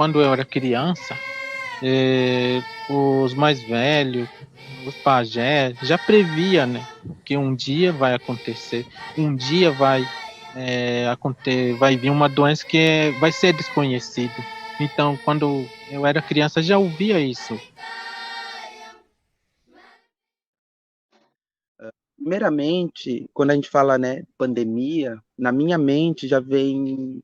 quando eu era criança, os mais velhos, os pajés, já previa, né, que um dia vai acontecer, um dia vai vir uma doença que vai ser desconhecida. Então, quando eu era criança, já ouvia isso. Primeiramente, quando a gente fala, né, pandemia, na minha mente já vem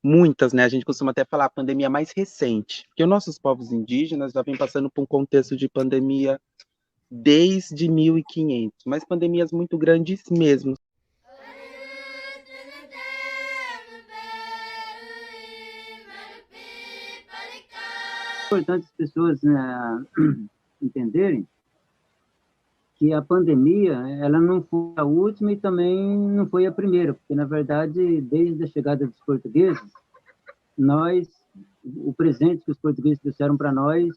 muitas, né? A gente costuma até falar a pandemia mais recente, porque os nossos povos indígenas já vêm passando por um contexto de pandemia desde 1500, mas pandemias muito grandes mesmo. É importante as pessoas, né, entenderem que a pandemia, ela não foi a última e também não foi a primeira, porque, na verdade, desde a chegada dos portugueses, nós, o presente que os portugueses trouxeram para nós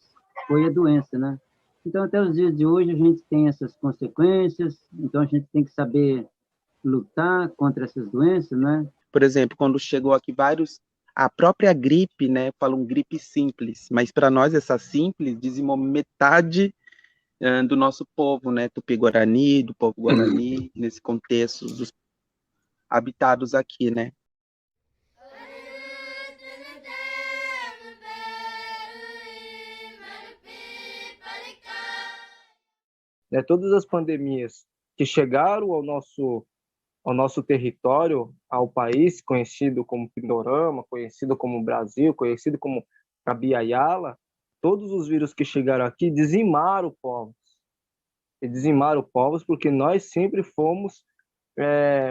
foi a doença, né? Então, até os dias de hoje, a gente tem essas consequências, então a gente tem que saber lutar contra essas doenças, né? Por exemplo, quando chegou aqui vários, a própria gripe, né? Falam gripe simples, mas para nós essa simples dizimou metade do nosso povo, né? Tupi-Guarani, do povo Guarani, nesse contexto dos habitados aqui, né? Todas as pandemias que chegaram ao nosso território, ao país, conhecido como Pindorama, conhecido como Brasil, conhecido como Cabiayala, todos os vírus que chegaram aqui dizimaram povos. E dizimaram povos porque nós sempre fomos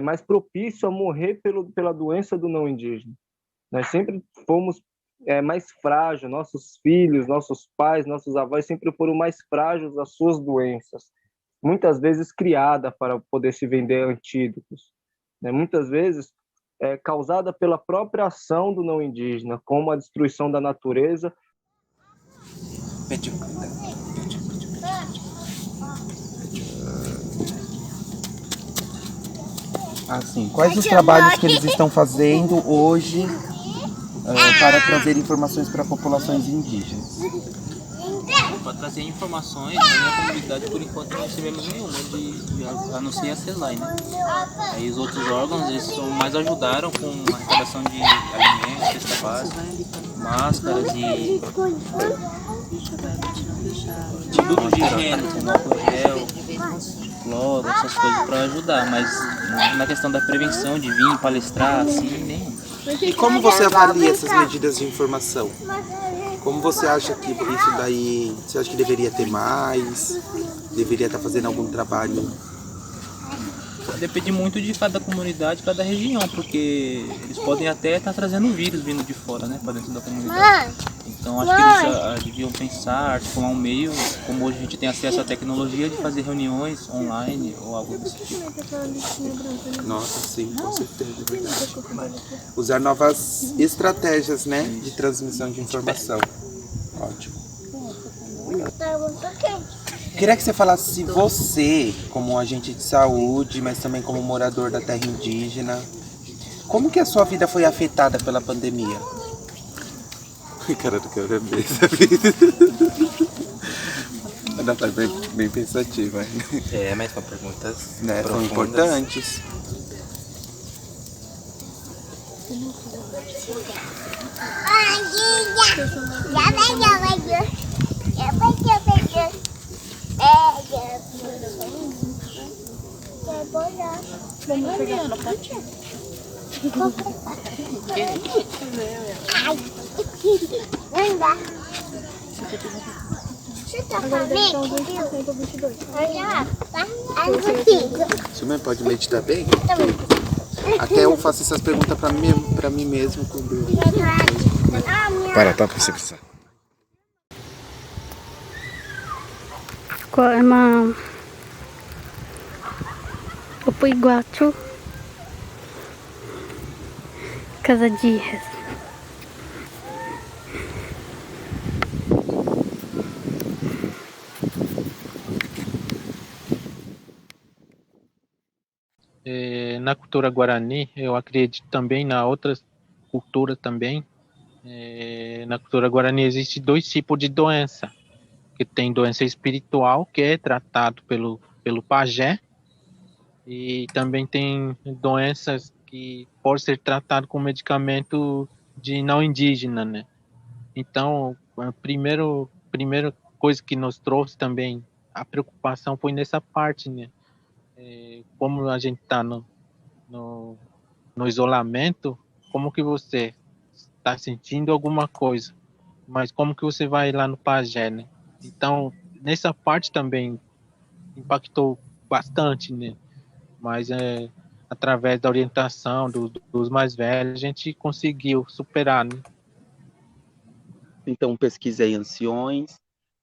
mais propícios a morrer pela doença do não indígena. Nós sempre fomos mais frágeis, nossos filhos, nossos pais, nossos avós sempre foram mais frágeis às suas doenças, muitas vezes criada para poder se vender antídotos, né? Muitas vezes causada pela própria ação do não indígena, como a destruição da natureza. Assim, quais os trabalhos que eles estão fazendo hoje para trazer informações para populações indígenas? Para trazer informações, na minha comunidade, por enquanto, não recebemos nenhuma, a não ser a CELAI, né? Aí os outros órgãos, eles mais ajudaram com a arrecadação de alimentos, cesta básica, máscaras e produtos de higiene, como álcool gel, cloro, essas coisas para ajudar, mas na questão da prevenção, de vir palestrar, assim, nem. E como você avalia essas medidas de informação? Como você acha que isso daí, você acha que deveria ter mais? Deveria estar fazendo algum trabalho? Depende muito de cada comunidade, cada região, porque eles podem até estar trazendo vírus vindo de fora, né, para dentro da comunidade. Então acho que eles deviam pensar, articular um meio, como hoje a gente tem acesso à tecnologia, de fazer reuniões online ou algo desse tipo. Nossa, sim, com certeza, é verdade. Usar novas estratégias, né, de transmissão de informação. Ótimo. Queria que você falasse se você, como agente de saúde, mas também como morador da terra indígena, como que a sua vida foi afetada pela pandemia? Cara do cara é bem, sabe? Ela tá bem pensativa. Mas são perguntas, Né? São importantes. Você também pode meditar bem? Até eu faço essas perguntas pra mim mesmo quando eu... Para, tá, pra você precisar. Ko emang upo iguachu casa dias. Na cultura guarani, eu acredito também na outras culturas também, Na cultura guarani existe dois tipos de doença, que tem doença espiritual, que é tratado pelo pajé, e também tem doenças que podem ser tratadas com medicamento de não indígena, né? Então, primeira coisa que nos trouxe também a preocupação foi nessa parte, né? Como a gente está no, no isolamento, como que você está sentindo alguma coisa, mas como que você vai lá no pajé, né? Então, nessa parte também impactou bastante, né? Mas através da orientação dos mais velhos, a gente conseguiu superar, né? Então, pesquisei anciões,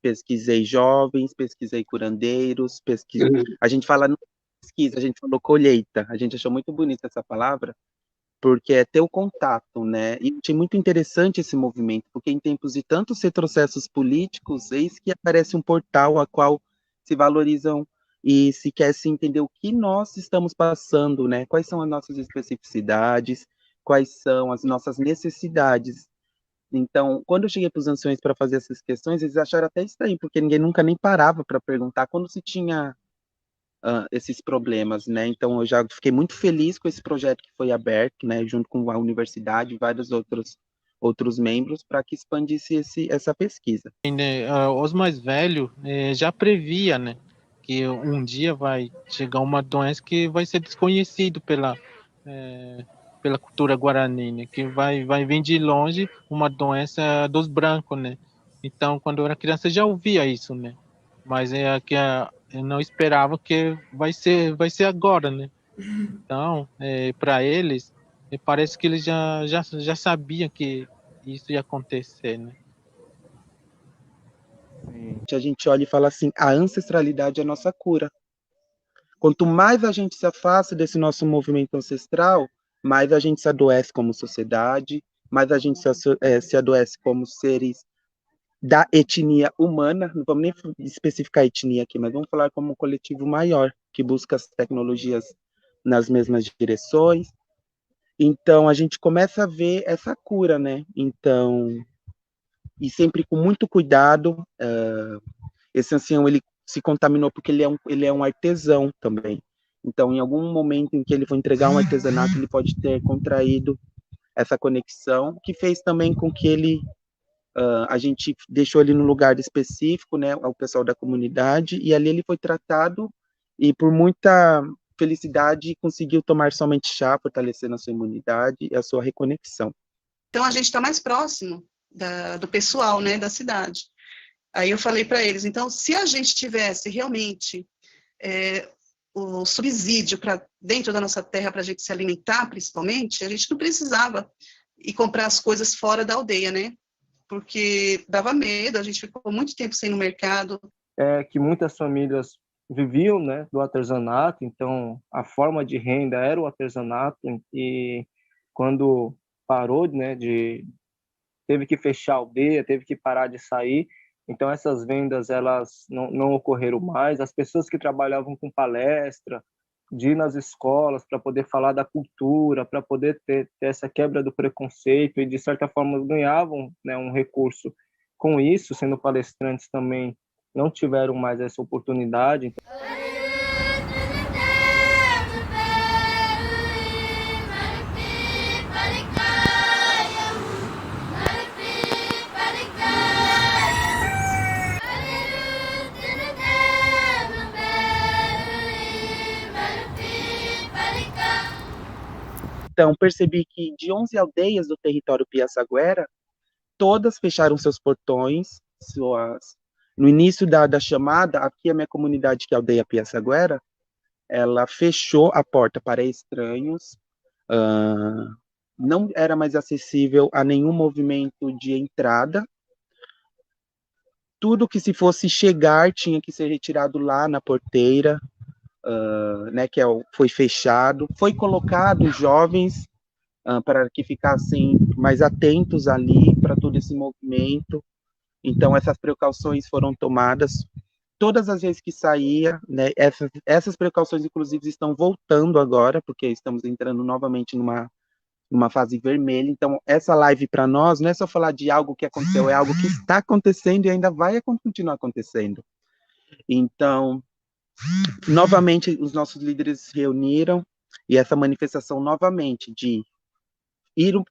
pesquisei jovens, pesquisei curandeiros, a gente fala não pesquisa, a gente falou colheita. A gente achou muito bonita essa palavra, porque é ter o contato, né? E achei muito interessante esse movimento, porque em tempos de tantos retrocessos políticos, eis que aparece um portal a qual se valorizam e se quer se entender o que nós estamos passando, né? Quais são as nossas especificidades, quais são as nossas necessidades. Então, quando eu cheguei para os anciões para fazer essas questões, eles acharam até estranho, porque ninguém nunca nem parava para perguntar quando se tinha esses problemas, né? Então, eu já fiquei muito feliz com esse projeto que foi aberto, né, junto com a universidade e vários outros membros, para que expandisse essa pesquisa. Os mais velhos já previa, né, que um dia vai chegar uma doença que vai ser desconhecido pela cultura guarani, né, que vai vir de longe uma doença dos brancos, né. Então, quando eu era criança, eu já ouvia isso, né, mas eu não esperava que vai ser agora, né. Então, para eles, parece que eles já sabiam que isso ia acontecer, né. A gente olha e fala assim, a ancestralidade é a nossa cura. Quanto mais a gente se afasta desse nosso movimento ancestral, mais a gente se adoece como sociedade, mais a gente se adoece como seres da etnia humana, não vamos nem especificar etnia aqui, mas vamos falar como um coletivo maior, que busca as tecnologias nas mesmas direções. Então, a gente começa a ver essa cura, né? Então, e sempre com muito cuidado, esse ancião, ele se contaminou porque ele é um artesão também. Então, em algum momento em que ele foi entregar um artesanato, ele pode ter contraído essa conexão, que fez também com que a gente deixou ele num lugar específico, né, o pessoal da comunidade, e ali ele foi tratado e por muita felicidade conseguiu tomar somente chá, fortalecendo a sua imunidade e a sua reconexão. Então a gente está mais próximo do pessoal, né, da cidade. Aí eu falei para eles, então se a gente tivesse realmente o subsídio para dentro da nossa terra para a gente se alimentar, principalmente, a gente não precisava ir comprar as coisas fora da aldeia, né? Porque dava medo, a gente ficou muito tempo sem ir no mercado. Que muitas famílias viviam, né, do artesanato, então a forma de renda era o artesanato, e quando parou, né, teve que fechar a aldeia, teve que parar de sair, então essas vendas elas não ocorreram mais. As pessoas que trabalhavam com palestra, de ir nas escolas para poder falar da cultura, para poder ter essa quebra do preconceito, e de certa forma ganhavam, né, um recurso com isso, sendo palestrantes também não tiveram mais essa oportunidade. Então, percebi que de 11 aldeias do território Piaçaguera, todas fecharam seus portões, no início da chamada, aqui a minha comunidade, que é a aldeia Piaçaguera, ela fechou a porta para estranhos, não era mais acessível a nenhum movimento de entrada, tudo que se fosse chegar tinha que ser retirado lá na porteira, né, foi fechado, foi colocado jovens para que ficassem mais atentos ali para todo esse movimento. Então, essas precauções foram tomadas todas as vezes que saía, né? Essas precauções, inclusive, estão voltando agora, porque estamos entrando novamente numa numa fase vermelha. Então, essa live para nós não é só falar de algo que aconteceu, é algo que está acontecendo e ainda vai continuar acontecendo. Então, novamente, os nossos líderes se reuniram e essa manifestação novamente de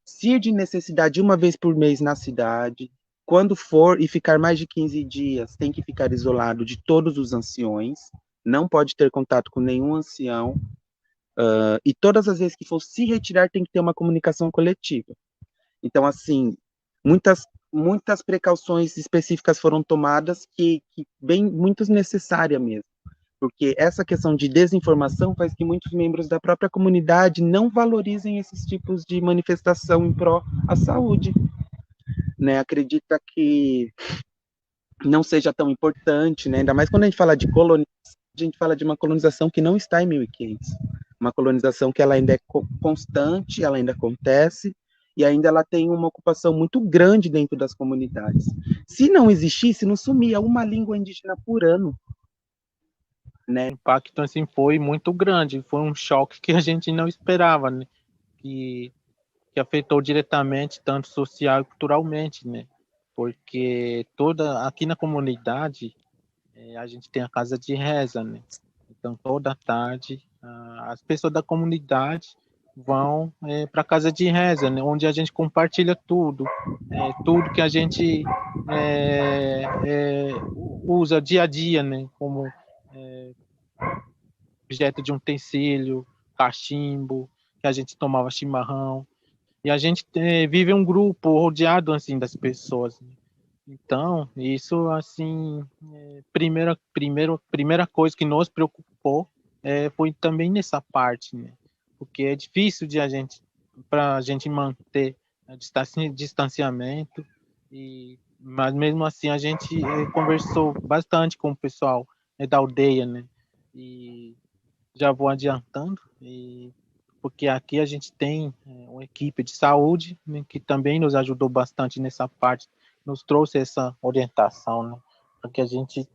se de necessidade uma vez por mês na cidade, quando for e ficar mais de 15 dias, tem que ficar isolado de todos os anciões, não pode ter contato com nenhum ancião, e todas as vezes que for se retirar, tem que ter uma comunicação coletiva. Então, assim, muitas precauções específicas foram tomadas que bem muito necessária mesmo, porque essa questão de desinformação faz que muitos membros da própria comunidade não valorizem esses tipos de manifestação em pró à saúde, né? Acredita que não seja tão importante, né? Ainda mais quando a gente fala de colonização, a gente fala de uma colonização que não está em 1500, uma colonização que ela ainda é constante, ela ainda acontece, e ainda ela tem uma ocupação muito grande dentro das comunidades. Se não existisse, não sumia uma língua indígena por ano, né? O impacto assim foi muito grande, foi um choque que a gente não esperava, né? Que afetou diretamente tanto social e culturalmente, né? Porque aqui na comunidade a gente tem a casa de reza, né? Então toda tarde as pessoas da comunidade vão para a casa de reza, né? Onde a gente compartilha tudo que a gente usa dia a dia, né? Como objeto de um utensílio, cachimbo, que a gente tomava chimarrão. E a gente vive um grupo rodeado assim das pessoas. Né? Então, isso assim, primeira coisa que nos preocupou foi também nessa parte, né? Porque é difícil para a gente manter distanciamento, mas mesmo assim a gente conversou bastante com o pessoal da aldeia, né? E já vou adiantando, porque aqui a gente tem uma equipe de saúde, né, que também nos ajudou bastante nessa parte, nos trouxe essa orientação, né, para que a gente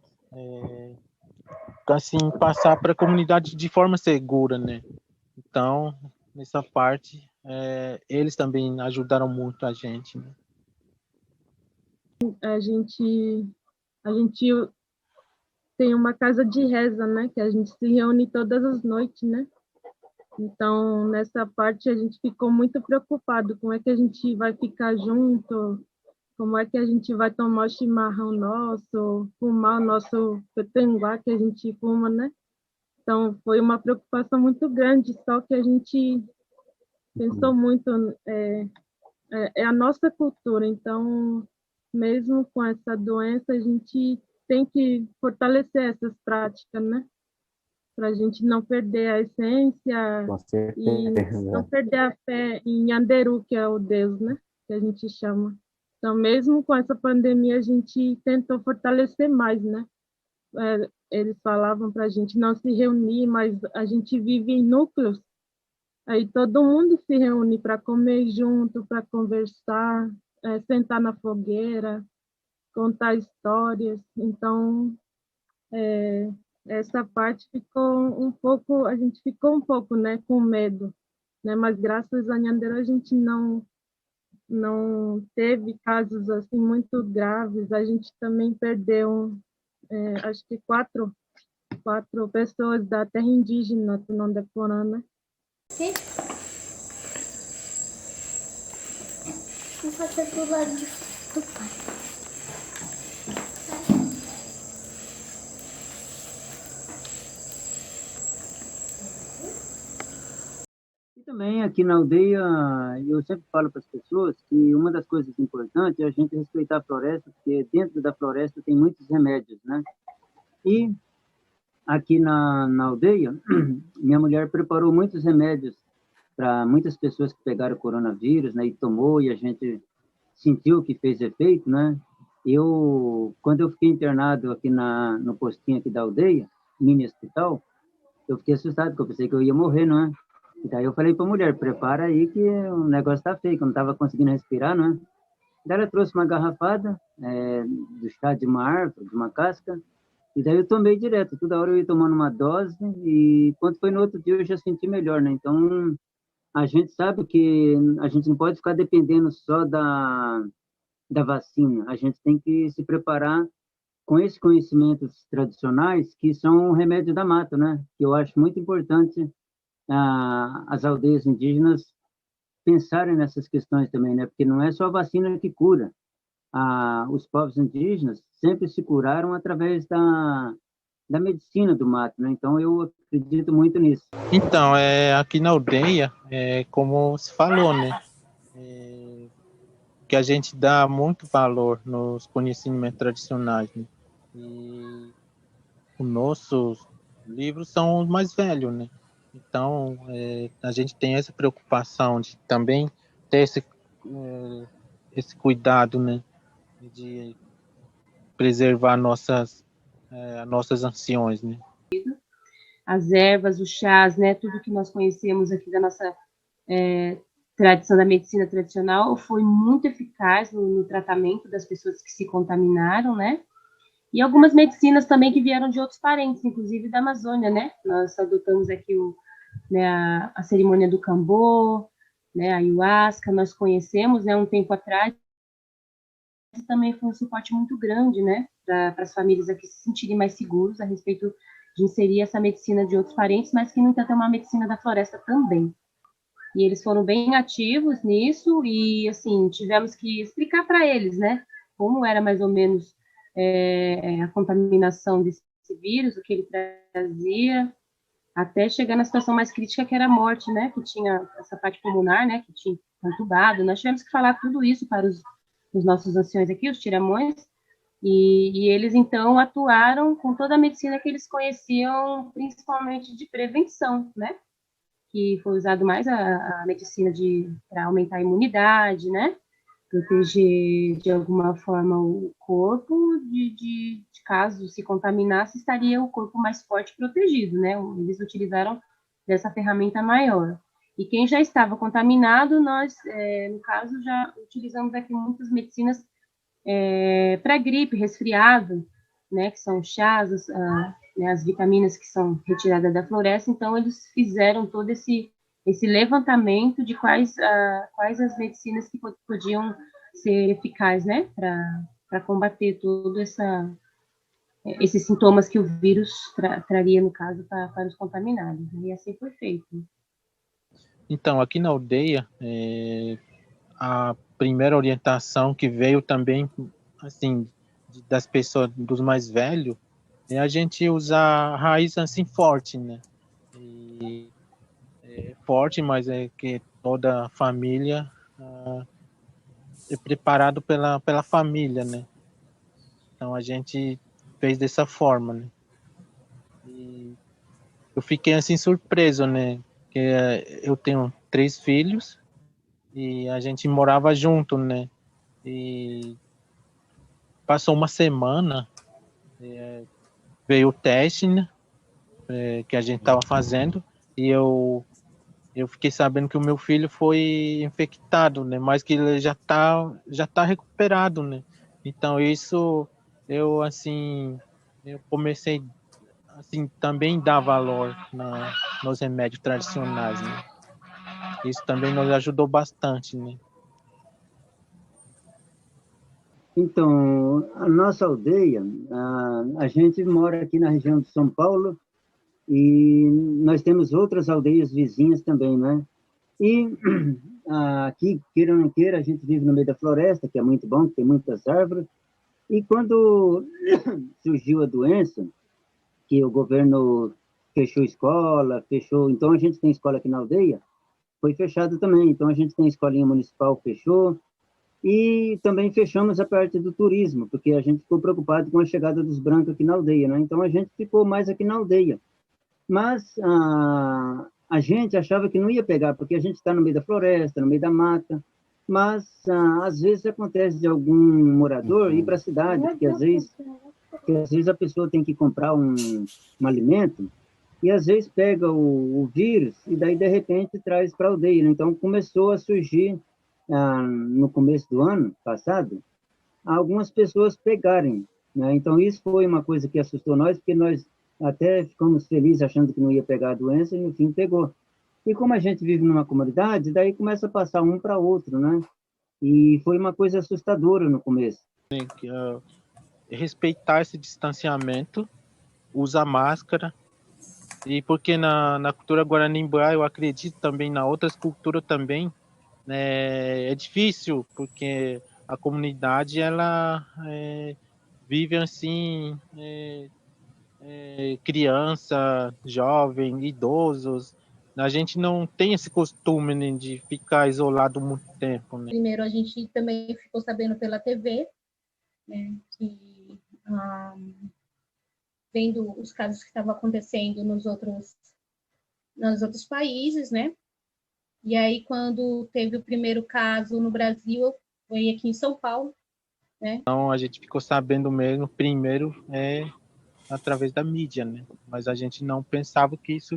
assim passar para a comunidade de forma segura, né? Então, nessa parte, eles também ajudaram muito a gente, né? A gente tem uma casa de reza, né? Que a gente se reúne todas as noites, né? Então, nessa parte, a gente ficou muito preocupado. Como é que a gente vai ficar junto? Como é que a gente vai tomar o chimarrão nosso? Fumar o nosso petanguá que a gente fuma, né? Então, foi uma preocupação muito grande. Só que a gente pensou muito... É a nossa cultura. Então, mesmo com essa doença, a gente tem que fortalecer essas práticas, né? Para a gente não perder a essência e não perder a fé em Yanderu, que é o Deus, né? Que a gente chama. Então, mesmo com essa pandemia, a gente tentou fortalecer mais, né? Eles falavam para a gente não se reunir, mas a gente vive em núcleos. Aí todo mundo se reúne para comer junto, para conversar, sentar na fogueira, contar histórias. Então, essa parte a gente ficou um pouco, né, com medo, né? Mas graças a Nhanderu a gente não teve casos assim muito graves. A gente também perdeu, acho que quatro pessoas da terra indígena do Nondeporã, né? Vou fazer do lado do pai. E também aqui na aldeia, eu sempre falo para as pessoas que uma das coisas importantes é a gente respeitar a floresta, porque dentro da floresta tem muitos remédios, né? E aqui na aldeia, minha mulher preparou muitos remédios para muitas pessoas que pegaram coronavírus, né? E tomou, e a gente sentiu que fez efeito, né? Quando eu fiquei internado aqui no postinho aqui da aldeia, mini hospital, eu fiquei assustado, porque eu pensei que eu ia morrer, não é? E daí eu falei para a mulher, prepara aí que o negócio está feio, que eu não estava conseguindo respirar, não é? Daí ela trouxe uma garrafada do chá de uma árvore, de uma casca, e daí eu tomei direto, toda hora eu ia tomando uma dose, e quando foi no outro dia eu já senti melhor, né? Então, a gente sabe que a gente não pode ficar dependendo só da vacina. A gente tem que se preparar com esses conhecimentos tradicionais que são o remédio da mata, né? Que eu acho muito importante as aldeias indígenas pensarem nessas questões também, né? Porque não é só a vacina que cura. Os povos indígenas sempre se curaram através da medicina do mato, né? Então eu acredito muito nisso. Então, aqui na aldeia, como se falou, né? Que a gente dá muito valor nos conhecimentos tradicionais, né? E os nossos livros são os mais velhos, né? Então, a gente tem essa preocupação de também ter esse cuidado, né? De preservar nossas anciões, né? As ervas, os chás, né? Tudo que nós conhecemos aqui da nossa tradição da medicina tradicional foi muito eficaz no tratamento das pessoas que se contaminaram, né? E algumas medicinas também que vieram de outros parentes, inclusive da Amazônia, né? Nós adotamos aqui a cerimônia do Cambô, né? A ayahuasca, nós conhecemos, né? Um tempo atrás, também foi um suporte muito grande, né? Para as famílias aqui se sentirem mais seguros a respeito de inserir essa medicina de outros parentes, mas que, no entanto, é uma medicina da floresta também. E eles foram bem ativos nisso e, assim, tivemos que explicar para eles, né, como era mais ou menos a contaminação desse vírus, o que ele trazia, até chegar na situação mais crítica, que era a morte, né, que tinha essa parte pulmonar, né, que tinha entubado. Nós tivemos que falar tudo isso para os nossos anciões aqui, os tiramões, e eles, então, atuaram com toda a medicina que eles conheciam, principalmente de prevenção, né, que foi usado mais a medicina para aumentar a imunidade, né? Proteger de alguma forma o corpo, de caso se contaminasse, estaria o corpo mais forte protegido, né? Eles utilizaram dessa ferramenta maior. E quem já estava contaminado, nós, no caso, já utilizamos aqui muitas medicinas para gripe, resfriado, né? Que são chás, as vitaminas que são retiradas da floresta. Então, eles fizeram todo esse levantamento de quais as medicinas que podiam ser eficazes, né, para combater todo esses sintomas que o vírus traria, no caso, para os contaminados. E assim foi feito. Então, aqui na aldeia, a primeira orientação que veio também, assim, das pessoas, dos mais velhos, é a gente usar raiz assim forte, né? E forte, mas é que toda a família é preparado pela família, né? Então a gente fez dessa forma, né? E eu fiquei assim surpreso, né? Que eu tenho 3 filhos e a gente morava junto, né? E passou uma semana, veio o teste, né? Que a gente estava fazendo e eu fiquei sabendo que o meu filho foi infectado, né? Mas que ele já tá recuperado, né? Então isso eu comecei assim também dar valor nos remédios tradicionais, né? Isso também nos ajudou bastante, né? Então, a nossa aldeia, a gente mora aqui na região de São Paulo e nós temos outras aldeias vizinhas também, né? E aqui, queira ou não queira, a gente vive no meio da floresta, que é muito bom, tem muitas árvores. E quando surgiu a doença, que o governo fechou escola, então a gente tem escola aqui na aldeia, foi fechado também. Então a gente tem escolinha municipal, fechou. E também fechamos a parte do turismo, porque a gente ficou preocupado com a chegada dos brancos aqui na aldeia, né? Então a gente ficou mais aqui na aldeia. Mas a gente achava que não ia pegar, porque a gente está no meio da floresta, no meio da mata. Mas às vezes acontece de algum morador ir para a cidade, porque às vezes a pessoa tem que comprar um alimento e às vezes pega o vírus e daí de repente traz para a aldeia, né? Então começou a surgir no começo do ano passado, algumas pessoas pegarem, né? Então isso foi uma coisa que assustou nós, porque nós até ficamos felizes achando que não ia pegar a doença e no fim pegou. E como a gente vive numa comunidade, daí começa a passar um para outro, né? E foi uma coisa assustadora no começo. Respeitar esse distanciamento, usar máscara, e porque na cultura Guaranimbá, eu acredito também, na outras culturas também, né, é difícil, porque a comunidade, ela vive assim, criança, jovem, idosos, a gente não tem esse costume, né, de ficar isolado muito tempo, né? Primeiro, a gente também ficou sabendo pela TV, né, que vendo os casos que estavam acontecendo nos outros países, né? E aí, quando teve o primeiro caso no Brasil, foi aqui em São Paulo, né? Então, a gente ficou sabendo mesmo, primeiro, através da mídia, né? Mas a gente não pensava que isso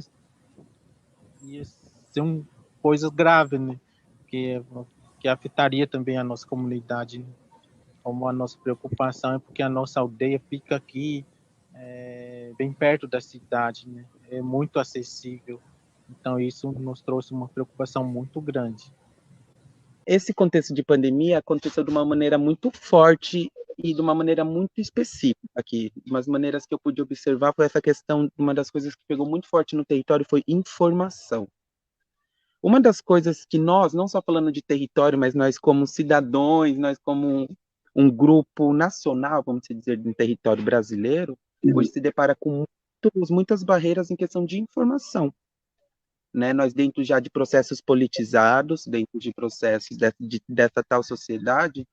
ia ser coisa grave, né? Que afetaria também a nossa comunidade, né? Como a nossa preocupação é porque a nossa aldeia fica aqui bem perto da cidade, né? É muito acessível. Então, isso nos trouxe uma preocupação muito grande. Esse contexto de pandemia aconteceu de uma maneira muito forte e de uma maneira muito específica aqui. Umas maneiras que eu pude observar foi essa questão, uma das coisas que pegou muito forte no território foi informação. Uma das coisas que nós, não só falando de território, mas nós como cidadãos, nós como um grupo nacional, vamos dizer, no território brasileiro, hoje se depara com muitas barreiras em questão de informação. Né? Nós, dentro já de processos politizados, dentro de processos dessa tal sociedade,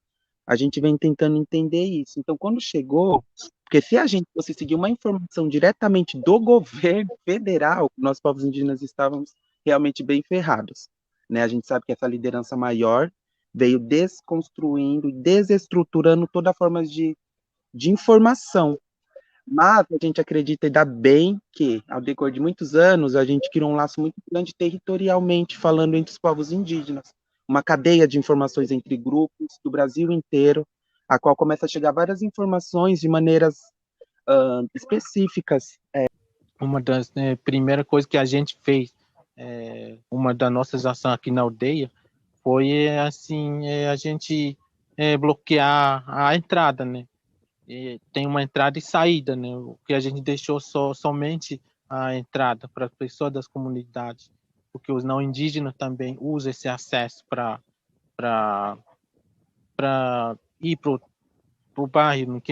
a gente vem tentando entender isso. Então, quando chegou, porque se a gente fosse seguir uma informação diretamente do governo federal, nós, povos indígenas, estávamos realmente bem ferrados. Né? A gente sabe que essa liderança maior veio desconstruindo, desestruturando toda a forma de informação. Mas a gente acredita, ainda bem que, ao decorrer de muitos anos, a gente criou um laço muito grande territorialmente, falando entre os povos indígenas. Uma cadeia de informações entre grupos do Brasil inteiro, a qual começa a chegar várias informações de maneiras específicas. Uma das primeiras coisas que a gente fez, uma das nossas ações aqui na aldeia, foi assim, a gente bloquear a entrada, né? Tem uma entrada e saída, né? O que a gente deixou somente a entrada para as pessoas das comunidades, porque os não indígenas também usam esse acesso para ir para o bairro, que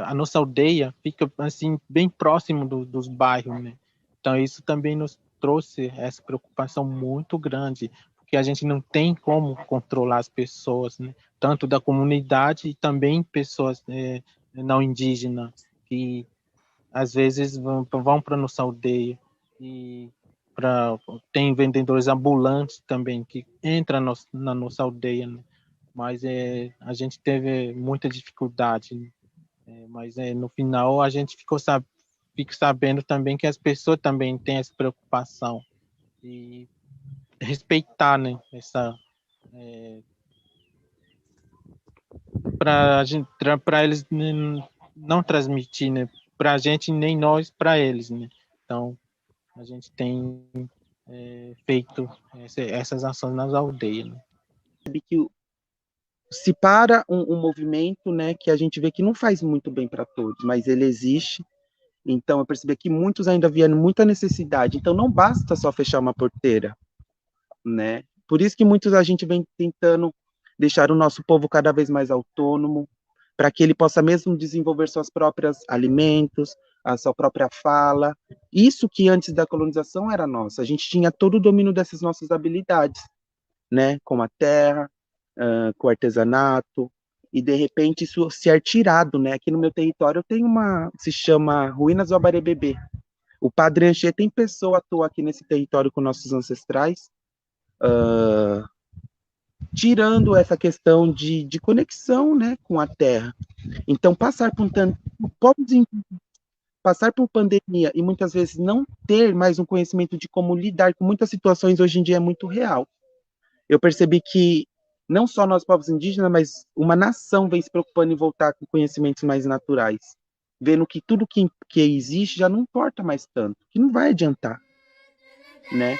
a nossa aldeia fica assim bem próximo dos bairros, né? Então isso também nos trouxe essa preocupação muito grande, porque a gente não tem como controlar as pessoas, né? Tanto da comunidade e também pessoas não indígenas, que às vezes vão para nossa aldeia, e tem vendedores ambulantes também que entram na nossa aldeia, né? Mas a gente teve muita dificuldade, né? Mas no final a gente fica sabendo também que as pessoas também têm essa preocupação e respeitar, né, para eles não transmitir, né, para a gente nem nós para eles, né? Então a gente tem feito essas ações nas aldeias, né? Se para um movimento, né, que a gente vê que não faz muito bem para todos, mas ele existe. Então eu percebi que muitos ainda viam muita necessidade. Então não basta só fechar uma porteira, né? Por isso que muitos a gente vem tentando deixar o nosso povo cada vez mais autônomo, para que ele possa mesmo desenvolver seus próprios alimentos, a sua própria fala. Isso que antes da colonização era nosso. A gente tinha todo o domínio dessas nossas habilidades, né? Com a terra, com o artesanato, e de repente isso ser tirado, né? Aqui no meu território eu tenho se chama Ruínas do Abarebebê. O Padre Anchieta tem pessoa atua aqui nesse território com nossos ancestrais, tirando essa questão de conexão, né, com a terra. Então, passar por pandemia e muitas vezes não ter mais um conhecimento de como lidar com muitas situações hoje em dia é muito real. Eu percebi que não só nós, povos indígenas, mas uma nação vem se preocupando em voltar com conhecimentos mais naturais, vendo que tudo que existe já não importa mais tanto, que não vai adiantar, né?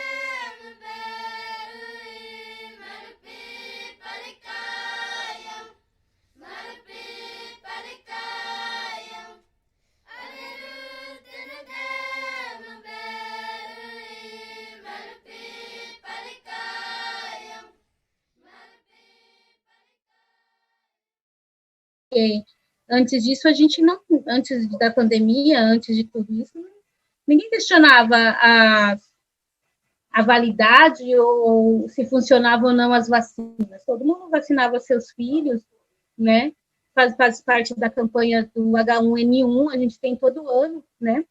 porque antes disso a gente não, antes da pandemia, antes de tudo isso, ninguém questionava a validade ou se funcionavam ou não as vacinas. Todo mundo vacinava seus filhos, né? Faz parte da campanha do H1N1, a gente tem todo ano, né?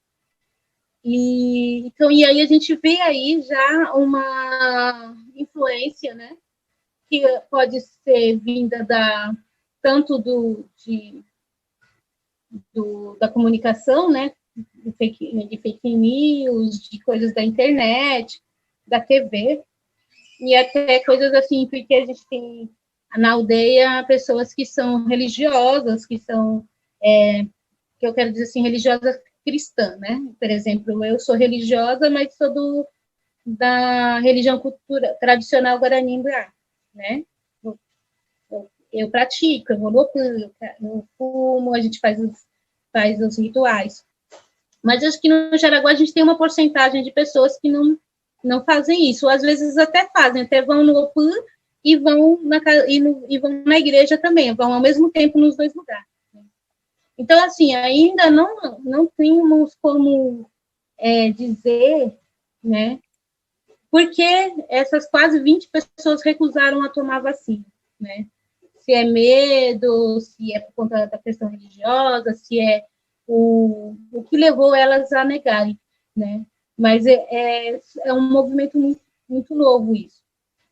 E aí a gente vê aí já uma influência, né? Que pode ser vinda tanto da comunicação, né? De fake news, de coisas da internet, da TV, e até coisas assim, porque a gente tem na aldeia pessoas que são religiosas, que são, que eu quero dizer assim, religiosas cristã, né? Por exemplo, eu sou religiosa, mas sou da religião tradicional Guarani-Mbuiá, né? Eu pratico, eu vou no OPAN, eu fumo, a gente faz os rituais. Mas acho que no Jaraguá a gente tem uma porcentagem de pessoas que não fazem isso, ou às vezes até fazem, até vão no OPAN e vão na igreja também, vão ao mesmo tempo nos dois lugares. Então, assim, ainda não temos como dizer, né, porque essas quase 20 pessoas recusaram a tomar vacina, né? Se é medo, se é por conta da questão religiosa, se é o que levou elas a negarem, né? Mas é um movimento muito, muito novo isso.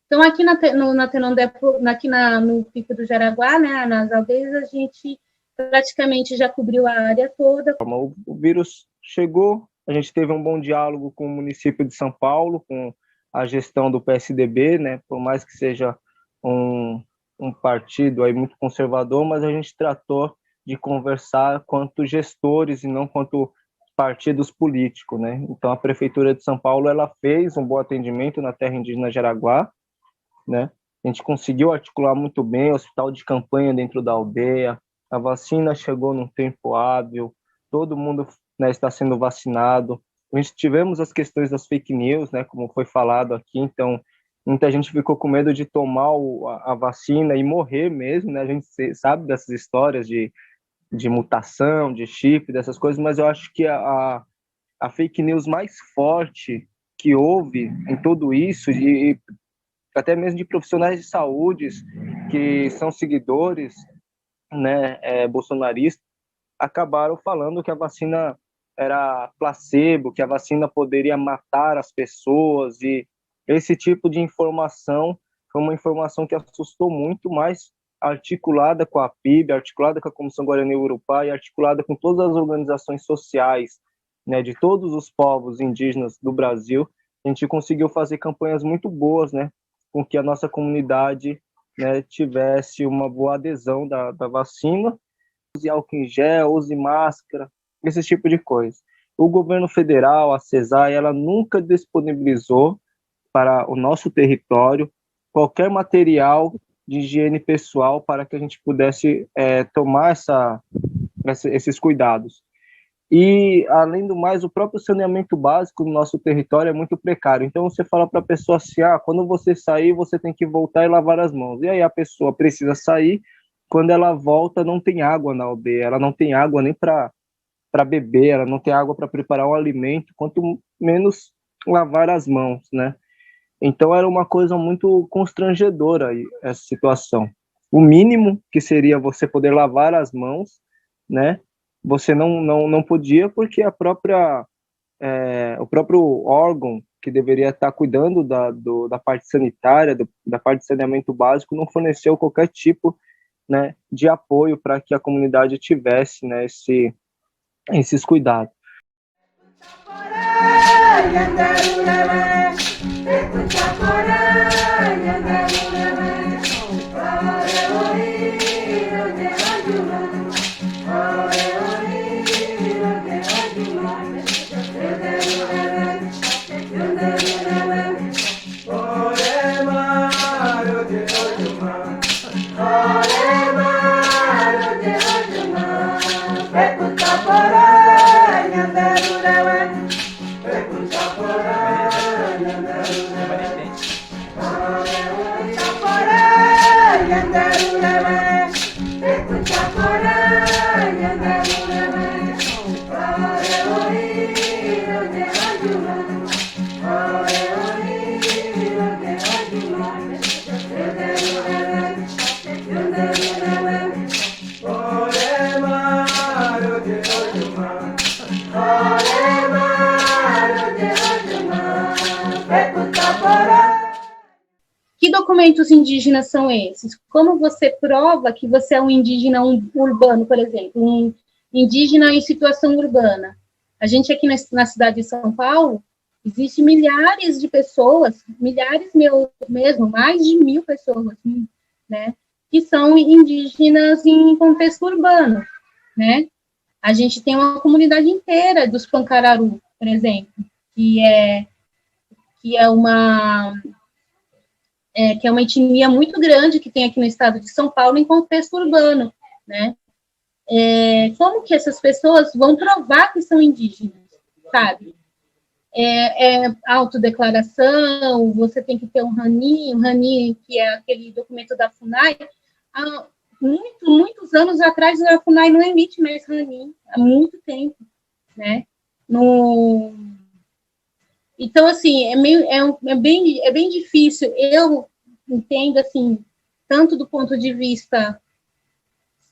Então, aqui na Tenondé, aqui no Pico do Jaraguá, né, nas aldeias, a gente praticamente já cobriu a área toda. O vírus chegou, a gente teve um bom diálogo com o município de São Paulo, com a gestão do PSDB, né, por mais que seja um partido aí muito conservador, mas a gente tratou de conversar quanto gestores e não quanto partidos políticos, né? Então a prefeitura de São Paulo ela fez um bom atendimento na terra indígena Jaraguá, né? A gente conseguiu articular muito bem o hospital de campanha dentro da aldeia, a vacina chegou num tempo hábil, todo mundo, né, está sendo vacinado. A gente tivemos as questões das fake news, né, como foi falado aqui, então muita gente ficou com medo de tomar a vacina e morrer mesmo, né? A gente sabe dessas histórias de mutação, de chip, dessas coisas, mas eu acho que a fake news mais forte que houve em tudo isso, e até mesmo de profissionais de saúde que são seguidores, né, bolsonaristas, acabaram falando que a vacina era placebo, que a vacina poderia matar as pessoas, e esse tipo de informação foi uma informação que assustou muito, mas articulada com a PIB, articulada com a Comissão Guarani-Urupá e articulada com todas as organizações sociais, né, de todos os povos indígenas do Brasil, a gente conseguiu fazer campanhas muito boas, né, com que a nossa comunidade, né, tivesse uma boa adesão da vacina. Use álcool em gel, use máscara, esse tipo de coisa. O governo federal, a CESAI, ela nunca disponibilizou para o nosso território qualquer material de higiene pessoal para que a gente pudesse tomar esses cuidados. E, além do mais, o próprio saneamento básico no nosso território é muito precário. Então, você fala para a pessoa assim, quando você sair, você tem que voltar e lavar as mãos. E aí a pessoa precisa sair, quando ela volta, não tem água na aldeia, ela não tem água nem para beber, ela não tem água para preparar um alimento, quanto menos lavar as mãos, né? Então, era uma coisa muito constrangedora essa situação. O mínimo que seria você poder lavar as mãos, né? Você não podia, porque o próprio órgão que deveria estar cuidando da parte sanitária, da parte de saneamento básico, não forneceu qualquer tipo, né, de apoio para que a comunidade tivesse, né, esses cuidados. Escucha por comportamentos indígenas são esses? Como você prova que você é um indígena urbano, por exemplo, um indígena em situação urbana? A gente aqui na cidade de São Paulo, existe milhares de pessoas, milhares mesmo, mais de 1.000 pessoas, né, que são indígenas em contexto urbano, né? A gente tem uma comunidade inteira dos Pancararu, por exemplo, que é uma etnia muito grande que tem aqui no estado de São Paulo em contexto urbano, né? Como que essas pessoas vão provar que são indígenas, sabe? Autodeclaração, você tem que ter um RANI, que é aquele documento da FUNAI. Há muitos anos atrás, a FUNAI não emite mais RANI, há muito tempo, né? Então, assim, é bem difícil. Eu entendo, assim, tanto do ponto de vista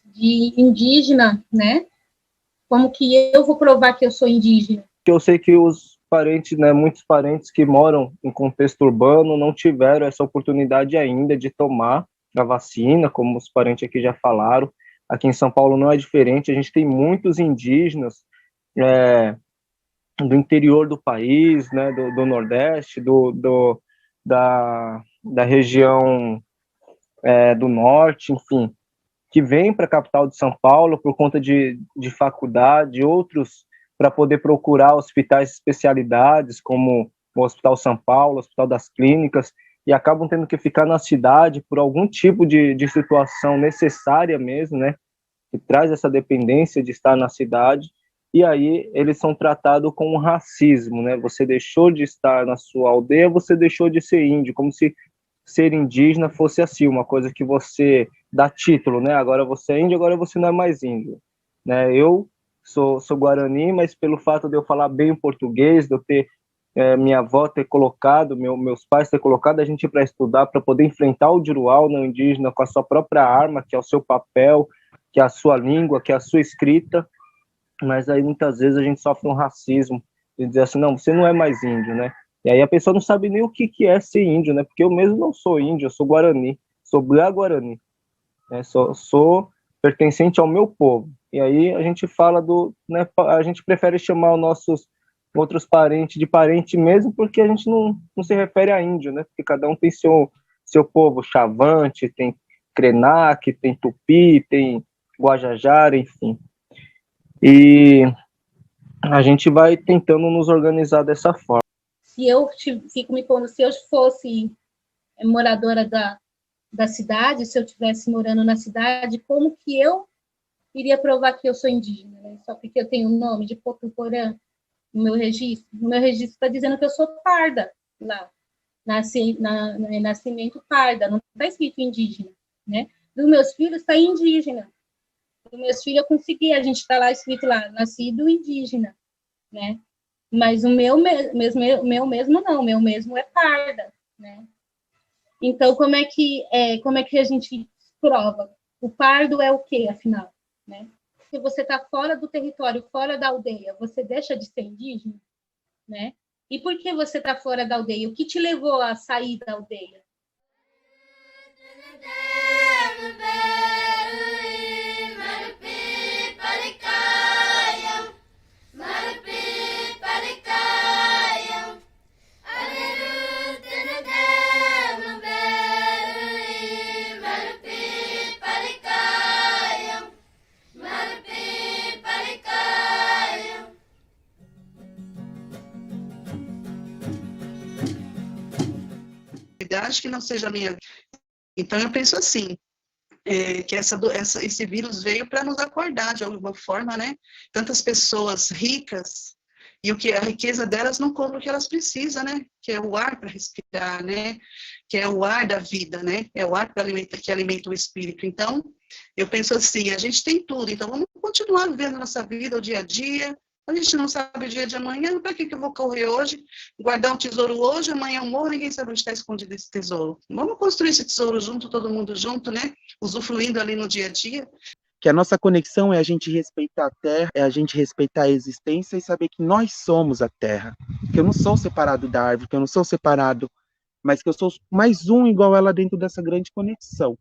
de indígena, né? Como que eu vou provar que eu sou indígena? Eu sei que os parentes, né, muitos parentes que moram em contexto urbano não tiveram essa oportunidade ainda de tomar a vacina, como os parentes aqui já falaram. Aqui em São Paulo não é diferente, a gente tem muitos indígenas do interior do país, né, do Nordeste, da região do Norte, enfim, que vêm para a capital de São Paulo por conta de faculdade, outros para poder procurar hospitais de especialidades, como o Hospital São Paulo, o Hospital das Clínicas, e acabam tendo que ficar na cidade por algum tipo de situação necessária mesmo, né, que traz essa dependência de estar na cidade, e aí eles são tratados com racismo, né, você deixou de estar na sua aldeia, você deixou de ser índio, como se ser indígena fosse assim, uma coisa que você dá título, né, agora você é índio, agora você não é mais índio, né, eu sou guarani, mas pelo fato de eu falar bem o português, de eu ter minha avó ter colocado, meus pais ter colocado a gente para estudar, para poder enfrentar o Juruá, não indígena, com a sua própria arma, que é o seu papel, que é a sua língua, que é a sua escrita, mas aí muitas vezes a gente sofre um racismo, de dizer assim, não, você não é mais índio, né? E aí a pessoa não sabe nem o que é ser índio, né? Porque eu mesmo não sou índio, eu sou guarani, sou Guarani, né? Sou pertencente ao meu povo. E aí a gente fala né, a gente prefere chamar os nossos outros parentes de parente mesmo, porque a gente não se refere a índio, né? Porque cada um tem seu povo, Chavante, tem Krenak, tem Tupi, tem Guajajara, enfim. E a gente vai tentando nos organizar dessa forma. Se eu fico me pondo, se eu fosse moradora da cidade, se eu estivesse morando na cidade, como que eu iria provar que eu sou indígena? Né? Só porque eu tenho o nome de Potuporã no meu registro. No meu registro está dizendo que eu sou parda lá. Nascimento parda, não está escrito indígena. Né? Dos meus filhos está indígena. Dos meus filhos eu consegui, a gente está lá escrito lá, nascido indígena. Né? Mas o meu mesmo não, o meu mesmo é parda. Né? Então, como é que a gente prova? O pardo é o quê, afinal? Né? Se você está fora do território, fora da aldeia, você deixa de ser indígena? Né? E por que você está fora da aldeia? O que te levou a sair da aldeia? Que não seja a minha. Então eu penso assim, que esse vírus veio para nos acordar de alguma forma, né? Tantas pessoas ricas e a riqueza delas não compra o que elas precisam, né? Que é o ar para respirar, né? Que é o ar da vida, né? É o ar que alimenta o espírito. Então eu penso assim, a gente tem tudo, então vamos continuar vivendo nossa vida, o dia a dia. A gente não sabe o dia de amanhã, para que eu vou correr hoje, guardar um tesouro hoje, amanhã eu morro, ninguém sabe onde está escondido esse tesouro. Vamos construir esse tesouro junto, todo mundo junto, né? Usufruindo ali no dia a dia. Que a nossa conexão é a gente respeitar a terra, é a gente respeitar a existência e saber que nós somos a terra. Que eu não sou separado da árvore, que eu não sou separado mas que eu sou mais um igual ela dentro dessa grande conexão.